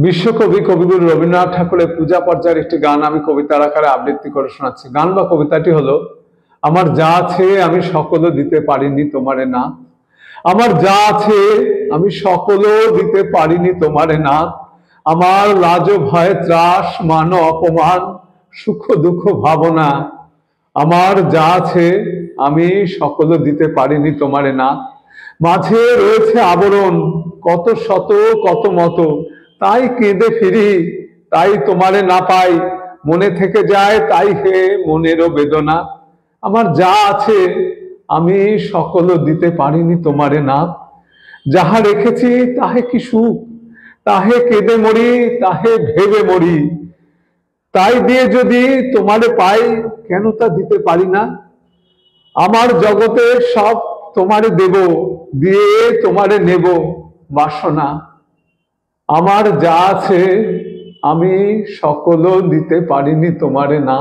বিশ্বকবি কবিগুরু রবীন্দ্রনাথ ঠাকুরের পূজা পর্যায়ের একটি গান আমি কবিতার আকারে আবৃত্তি করে শোনাচ্ছি। গান বা কবিতাটি হলো, আমার যা আছে আমি সকলও দিতে পারিনি তোমারে না। আমার যা আছে আমি সকলও দিতে পারিনি তোমারে না। আমার লাজ ভয় ত্রাস মান অপমান সুখ দুঃখ ভাবনা, আমার যা আছে আমি সকলও দিতে পারিনি তোমারে না। মাঝে রয়েছে আবরণ কত শত কত মতো, তাই কেঁদে ফিরি তাই তোমারে না পাই, মনে থেকে যায় তাই হে মনেরও বেদনা। আমার যা আছে আমি সকলও দিতে পারিনি তোমারে না। যাহা রেখেছি তাহে কি সুখ, তাহে কেঁদে মরি তাহে ভেবে মরি, তাই দিয়ে যদি তোমারে পাই কেন তা দিতে পারি না। আমার জগতের সব তোমারে দেব, দিয়ে তোমারে নেব বাসনা। আমার যা আছে আমি সকলও দিতে পারিনি তোমারে না।